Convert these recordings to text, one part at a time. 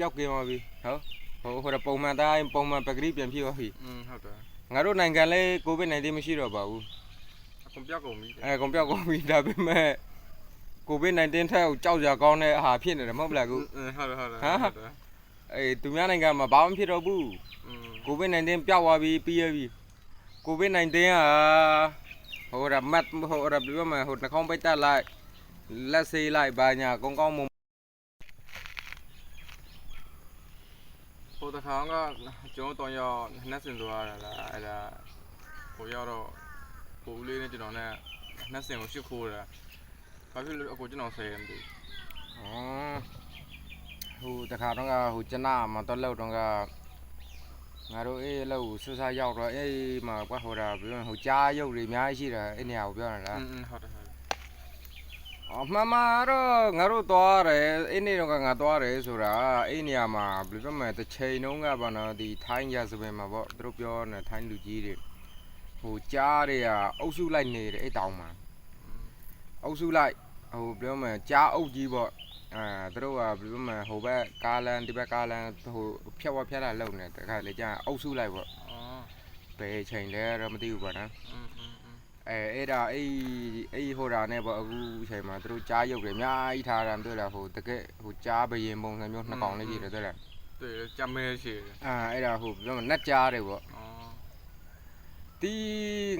ပျောက်ကင်းသွားပြီဟိုပုံမှန်တိုင်းပုံမှန်ပကတိပြန်ဖြစ်သွားပြီဟုတ်တယ်ငါတို့နိုင်ငံလဲကိုဗစ် -19 မရှိတော့ပါဘူးအကုန်ပျောက်ကုန်ပြီကုန်ပျောက်ကုန်ပြီဒါပေမဲ့ကိုဗစ် -19 ထက်ကြောက်ကြကောင်းတဲ့ဟာဖြစ်နေတယ်မဟုတ်လားကူဟုတ်တယ်ဟမ်သူများနိုင်ငံမှာဘာမှဖြစ်တော့ဘူးကိုဗစ် -19 ပျောက်သွားပြီပြီးရပြီကိုဗစ် -19 ဟာဟိုရမတ်ဟိုရပြောမှာဟိုနှာခေါင်းပိတ်တက်လိုက်လက်ဆေးလိုက်ဘာညာကောင်းကောင်းမဟိုတခါကကျွန်တော်တော့နှက်စင်သွားတာလားအဲ့ဒါဟိုရောက်တော့ကိုဦးလေးနဲ့ကျွန်တော်နဲ့နှက်စင်ကိုရှစ်ခိုးတာဘာဖြစ်လို့အကိုကျွန်တော်ဆယ်ရမသိဟိုတခါတော့ကဟိုကျနာမှာတော့လောက်တော့ကငါတို့လောက်ဆဆရောက်တော့မှာကွာဟိုတာပြောဟိုကြားရုပ်တွေအများကြီးရှိတာနေရာကိုပြောနေတာဟုတ်တယ်မှန်မှာတော့ငါတို့သွားတယ်နေ့တော့ကငါသွားတယ်ဆိုတာနေရာမှာဘယ်လိုပြောမလဲတစ်ချိန်လုံးကပါနော်ဒီထိုင်းရစပင်မှာပေါ့သူတို့ပြောနေထိုင်းလူကြီးတွေဟိုကြားတွေကအုပ်စုလိုက်နေတယ်တောင်မှာအုပ်စုလိုက်ဟိုပြောမယ်ကြားအုပ်ကြီးပေါ့သူတို့ကဘယ်လိုပြောမလဲဟိုဘက်ကားလန်ဒီဘက်ကားလန်ဟိုဖြတ်ဝဖြတ်လာလုံနေတခါလေကြာအုပ်စုလိုက်ပေါ့ဘယ်ချိန်လဲတော့မသိဘူးပေါ့နော်အဲ့ဒါဟိုတာနဲ့ပေါ့အခုချိန်မှာသူတို့ကြားရုပ်တွေအများကြီးထားတာတွေ့လားဟိုတကယ်ဟိုကြားဘရင်ပုံစံမျိုးနှစ်ကောင်လေးရှိတယ်တွေ့လားတွေ့တယ်ကြမ်းမဲရှိတယ်အဲ့ဒါဟိုပြောမနက်ကြားတယ်ပေါ့ဒီ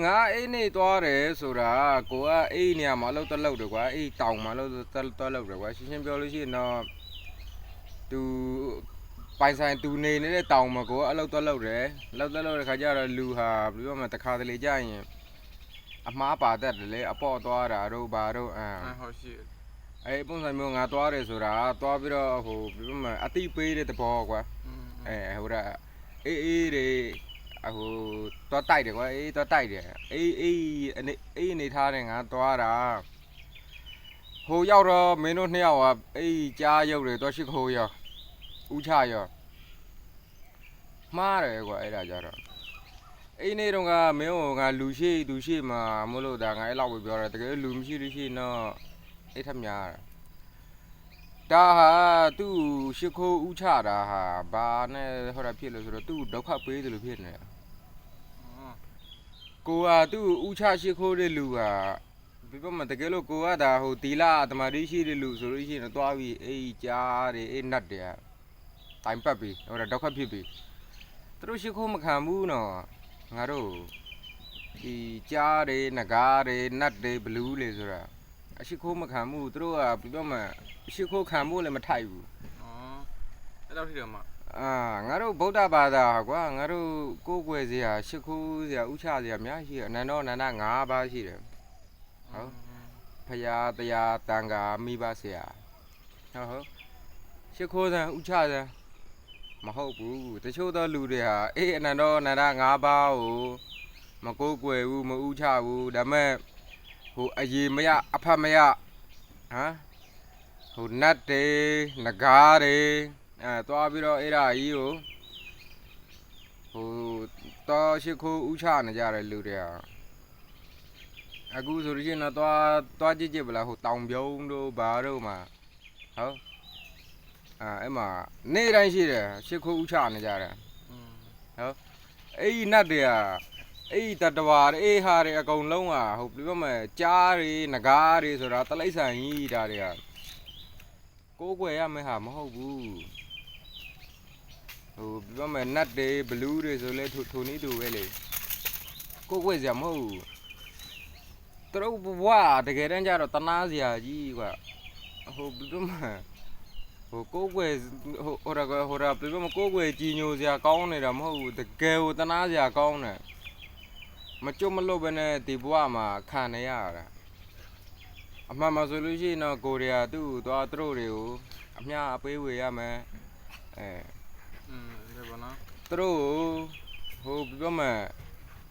ငါနေသွားတယ်ဆိုတာကိုကနေရာမှာအလုပ်တက်လုပ်တယ်ကွာတောင်မှာအလုပ်တက်လုပ်တယ်ကွာရှင်းရှင်းပြောလို့ရှိရင်တော့သူပိုင်ဆိုင်သူနေနေတဲ့တောင်မှာကိုကအလုပ်တက်လုပ်တယ်လောက်တက်လုပ်တဲ့ခါကျတော့လူဟာဘယ်လိုပြောမလဲတခါတလေကြာရင်အမားပါတတ်တယ်လေအပေါ့သွားတာတို့ဘာတို့ဟုတ်ရှိပုံစံမျိုးငါသွားတယ်ဆိုတာသွားပြီးတော့ဟိုဘယ်လိုမှအတိပေးတဲ့သဘောကွာဟိုဒါတွေဟိုသွားတိုက်တယ်ကွာသွားတိုက်တယ်အနေထားတယ်ငါသွားတာဟိုရောက်တော့မင်းတို့နှစ်ယောက်ကကြားရုပ်တွေသွားရှိခိုးရောဥချရောမှားတယ်ကွာအဲ့ဒါကြတော့နေ့တော့ကမင်းကငါလူရှိမှာမလို့ဒါငါလောက်ပဲပြောတာတကယ်လူမရှိလို့ရှိရင်တော့ထပ်များတာဒါဟာသူ့ရှိခိုးဥချတာဟာဘာနဲ့ဟိုတာဖြစ်လို့ဆိုတော့သူ့ဒုက္ခပေးတယ်လို့ဖြစ်နေကိုကသူ့ဥချရှိခိုးတဲ့လူကဘယ်မှာတကယ်လို့ကိုကဒါဟိုတီလာတမာရီရှိတဲ့လူဆိုလို့ရှိရင်တော့တွားပြီးကြားတယ်နတ်တယ်တိုင်ပတ်ပြီးဟိုတာဒုက္ခဖြစ်ပြီးသူတို့ရှိခိုးမခံဘူးနော်ငါတို့ဒီကြားတွေနဂါးတွေနတ်တွေဘလူးတွေဆိုတာအရှိခိုးမခံဘူးသူတို့ကပြောမှအရှိခိုးခံဖို့လည်းမထိုက်ဘူးအဲ့တော့ဖြစ်တယ်မှာငါတို့ဗုဒ္ဓဘာသာကွာငါတို့ကိုယ်ွယ်စရာရှိခိုးစရာဥချစရာအများရှိတယ်အနန္တနန္ဒ၅ပါးရှိတယ်ဟုတ်ဖရာတရားတန်ခါမိဘဆရာဟုတ်ရှိခိုးစံဥချစံမဟုတ်ဘူးတချို့သောလူတွေဟာအနန္တနန္ဒ၅ပါးကိုမကိုးကွယ်ဘူးမဥချဘူးဒါမဲ့ဟိုအရေမရအဖတ်မရဟိုနတ်တွေနဂါးတွေသွားပြီးတော့အဲ့ဒါကြီးကိုဟိုတော့ရှိခိုးဥချနေကြတဲ့လူတွေဟာအခုဆိုလို့ရှိရင်တော့သွားကြည့်ပလားဟိုတောင်ပြုံးတို့ဘာတို့မှာဟုတ်အဲ့မှာနေ့တိုင်းရှိတယ်ရှိခိုးဥချနေကြတယ်ဟုတ်နတ်တွေကတတဝါတွေဟာတွေအကုန်လုံးဟုတ်ပြောမယ်ကြားတွေနဂါးတွေဆိုတာတလိ္ဆန်ကြီးဒါတွေကကိုးကွယ်ရမယ့်ဟာမဟုတ်ဘူးဟိုပြောမယ်နတ်တွေဘလူးတွေဆိုလဲထိုနည်းတူပဲလေကိုးကွယ်စရာမဟုတ်ဘူးသူတို့ဘဝတကယ်တမ်းကျတော့တနာစရာကြီးကွာဟိုပြောမယ်ဟိုကိုးကွယ်ဟိုတာပြောမယ်ကိုးကွယ်ကြီးညိုစရာကောင်းနေတာမဟုတ်ဘူးတကယ်ကိုတနာစရာကောင်းတယ်မကြုံမလို့ပဲနဲ့ဒီဘဝမှာခံနေရတာအမှန်မှဆိုလို့ရှိရင်တော့ကိုရီးယားသူ့သွားသူတို့တွေကိုအမျှအပေးဝေရမယ်ဒါပါနော်သူတို့ဟိုပြောမယ်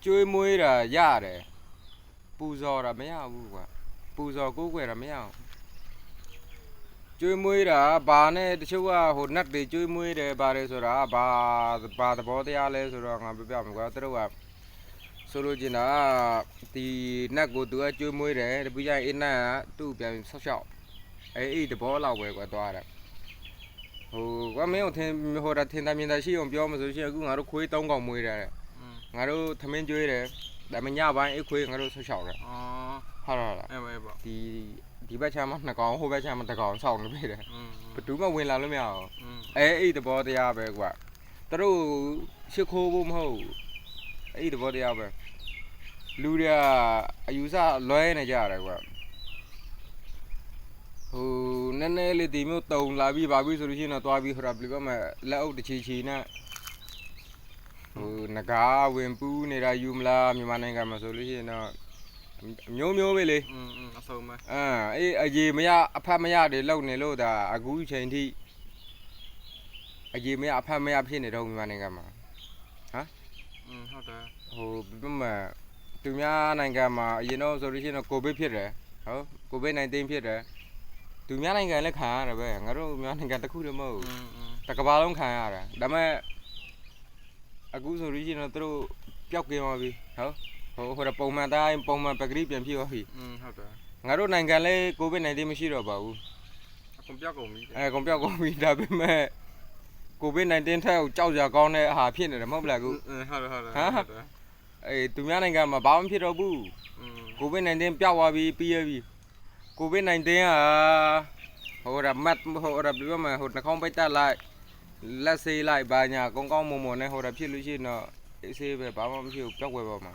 ကျွေးမွေးတာရတယ်ပူဇော်တာမရဘူးကွာပူဇော်ကိုးကွယ်တာမရဘူးကျွေးမွေးတာဘာနဲ့တချို့ကဟိုနတ်တွေကျွေးမွေးတယ်ပါတယ်ဆိုတာဘာသဘောတရားလဲဆိုတော့ငါပြပြမယ်ကွာသူတို့ကဆိုလိုချင်တာဒီနတ်ကိုသူကကျွေးမွေးတယ်တပီးကျရင်နတ်ကသူ့ပြန်ဆောက်ရှောက်သဘောလောက်ပဲကွာသွားတာ ဟိုကွာမင်းကိုထင်ဟိုတာထင်တာမြင်တာရှိအောင်ပြောမဆိုရှင်အခုငါတို့ခွေး3កောင်မွေးတယ်ငါတို့သမင်းကျွေးတယ်ဒါမှညပိုင်းအိတ်ခွေးငါတို့ဆောက်ရှောက်တယ် อ๋อ ဟုတ်လား အဲ့ပေါ့ ဒီဘက်ချမ်းမှာ2កောင်ဟိုဘက်ချမ်းမှာ1កောင်ဆောက်နေပြီတယ် อืม ဘသူမှဝင်လာလို့မရအောင် อืม အဲ့သဘောတရားပဲကွာသူတို့ရှစ်ခိုးဖို့မဟုတ်အဲ့သဘောတရားပဲလူတွေကအယူဆလွဲနေကြရတယ်ကွာဟိုနည်းနည်းလေးဒီမျိုးတုံလာပြီးပါပြီဆိုလို့ရှိရင်တော့သွားပြီးဟိုတာဘယ်လိုပြောမလဲလက်အုပ်တစ်ချီချီနဲ့ဟိုငကားဝင်ပူးနေတာယူမလားမြန်မာနိုင်ငံမှာဆိုလို့ရှိရင်တော့မျိုးမျိုးပဲလေ อืมအဆုံးပဲ အေးအကြီးမရအဖတ်မရတွေလုံနေလို့ဒါအခုချိန်ထိအကြီးမရအဖတ်မရဖြစ်နေတော့မြန်မာနိုင်ငံမှာ อืมဟုတ်တယ် ဟိုဘယ်မှာသူများနိုင်ငံမှာအရင်တော့ဆိုလို့ရှိရင်တော့ကိုဗစ်ဖြစ်တယ်ဟုတ်ကိုဗစ် -19 ဖြစ်တယ်သူများနိုင်ငံလည်းခံရတယ်ပဲငါတို့မြန်မာနိုင်ငံတစ်ခုတည်းမဟုတ် อืม တစ်ကမ္ဘာလုံးခံရတယ်ဒါပေမဲ့အခုဆိုလို့ရှိရင်တော့သူတို့ပျောက်ကင်းသွားပြီဟုတ်ဟိုတော့ပုံမှန်တိုင်းပုံမှန်ပကတိပြန်ဖြစ်သွားပြီ อืมဟုတ်တယ် ငါတို့နိုင်ငံလည်းကိုဗစ် -19 မရှိတော့ပါဘူး အကုန်ပြောက်ကုန်ပြီ ကုန်ပြောက်ကုန်ပြီဒါပေမဲ့ကိုဗစ် -19 ထက်ကြောက်ကြကောင်းတဲ့အဟာဖြစ်နေတယ်မဟုတ်လားကူ อืมဟုတ်တယ်ဟုတ်တယ် အေးသူများနိုင်ငံမှာဘာမှဖြစ်တော့ဘူး อืม ကိုဗစ် -19 ပျောက်သွားပြီပြီးရပြီကိုဗစ် -19 ကဟိုရမတ်ဟိုရဘယ်လိုမှဟိုနှာခေါင်းပိတ်တက်လိုက်လက်ဆေးလိုက်ဘာညာကောင်းကောင်းမွန်မွန်နဲ့ဟိုရဖြစ်လို့ရှိရင်တော့အေးဆေးပဲဘာမှမဖြစ်ဘူးပျောက်ွယ်ပါမှာ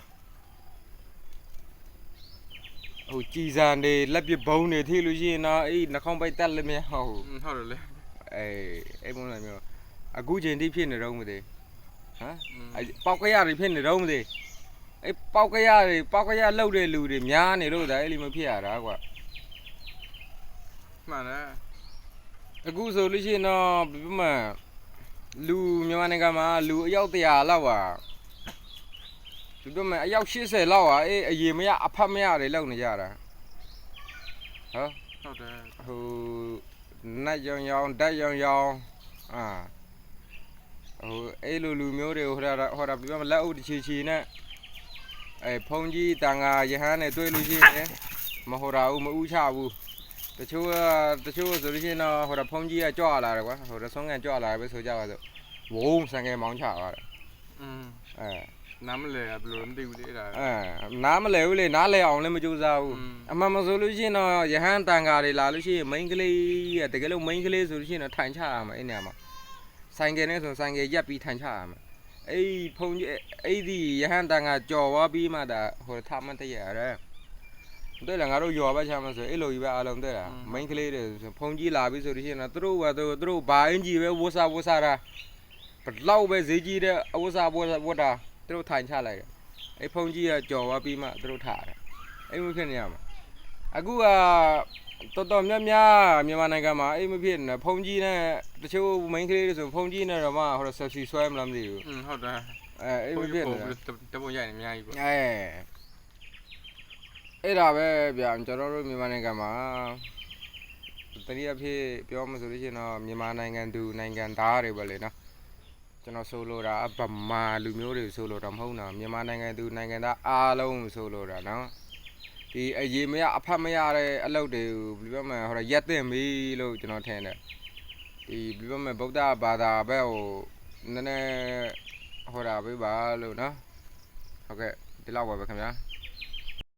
ဟိုကြည်စံတွေလက်ပစ်ဘုံတွေထိလို့ရှိရင်တော့အေးနှာခေါင်းပိတ်တက်လည်းမရဟုတ် ဟုတ်တယ်လေ အဲ့ပုံစံမျိုးအခုချိန်ထိဖြစ်နေတော့မသိဟမ် อืม ပေါက်ကရတွေဖြစ်နေတော့မသိအဲ့ပေါက်ကရလှုပ်တဲ့လူတွေများနေလို့ဒါအဲ့လိုမဖြစ်ရတာကွာ မှန်တယ် အခုဆိုလို့ရှိရင်တော့ဘယ်မှာလူမြန်မာနိုင်ငံမှာလူအယောက်100လောက်ပါသူတို့မှအယောက်80လောက်อ่ะအေးအရင်မရအဖတ်မရတွေလောက်နေကြတာဟော ဟုတ်တယ် ဟိုနတ်ရောင်ရောင်ဓာတ်ရောင်ရောင်ဟိုအဲ့လိုလူမျိုးတွေဟိုတာဘယ်လိုမှလက်အုပ်တစ်ချီချီနဲ့ဖုန်ကြီးတန်ဃာယဟန်နဲ့တွေ့လို့ရှိရင်မဟိုတာဘူးမဥချဘူးတချို့ဆိုလို့ရှိရင်တော့ဟိုတာဖုန်ကြီးကကြွလာတယ်ကွာဟိုတာဆုံးကန်ကြွလာတယ်ပဲဆိုကြပါစို့ဝုန်းဆန်ကဲမောင်းချသွားတယ် อืม အဲ နားမလဲဘယ်လိုမသိဘူးလေအဲ့ဒါ နားမလဲဘူးလေနားလဲအောင်လည်းမကြိုးစားဘူး อืม အမှန်မဆိုလို့ရှိရင်တော့ယဟန်တန်ဃာတွေလာလို့ရှိရင်မိန်းကလေးကတကယ်လို့မိန်းကလေးဆိုလို့ရှိရင်တော့ထိုင်ချရမှာအဲ့နေရာမှာဆိုင်ကယ်နဲ့ဆိုဆိုင်ကယ်ရက်ပြီးထိုင်ချရမှာအဲ့ဖုန်ကြီးအဲ့ဒီယဟန်တန်ဃာကြော်သွားပြီးမှဒါဟိုထားမတရရတယ်对了，俺都摇摆起嘛是，一路一百二龙对了，门口里的碰见拉比说的些呢，都把人机呗，我啥的，不老呗自己的，我啥的，都弹下来的，哎碰见啊脚啊比嘛都弹的，哎没骗你嘛，啊个啊，到မြန်မာနိုင်ငံမှာအိမ်မဖြစ်နေဖုန်ကြီးနဲ့တချို့မိန်းကလေးတွေဆိုဖုန်ကြီးနဲ့တော့မှဟိုဆက်စီဆွဲမလားမသိဘူး อืมဟုတ်တယ် အိမ်မဖြစ်နေ တပုံရိုက်နေအများကြီးပေါ့ အဲ့ဒါပဲဗျာကျွန်တော်တို့မြန်မာနိုင်ငံမှာတနည်းအားဖြင့်ပြောမှဆိုလို့ရှိရင်တော့မြန်မာနိုင်ငံသူနိုင်ငံသားတွေပဲလေနော်ကျွန်တော်ဆိုလိုတာဗမာလူမျိုးတွေဆိုလိုတာမဟုတ်နော်မြန်မာနိုင်ငံသူနိုင်ငံသားအားလုံးဆိုလိုတာနော်ဒီအရေးမရအဖတ်မရတဲ့အလုပ်တွေဘယ်လိုပြောမလဲဟိုရက်တင်ပြီလို့ကျွန်တော်ထင်တယ်ဒီဘယ်လိုပြောမလဲဗုဒ္ဓဘာသာဘက်ဟိုနည်းနည်းဟိုတာပေးပါလို့နော်ဟုတ်ကဲ့ဒီလောက်ပါပဲခင်ဗျာ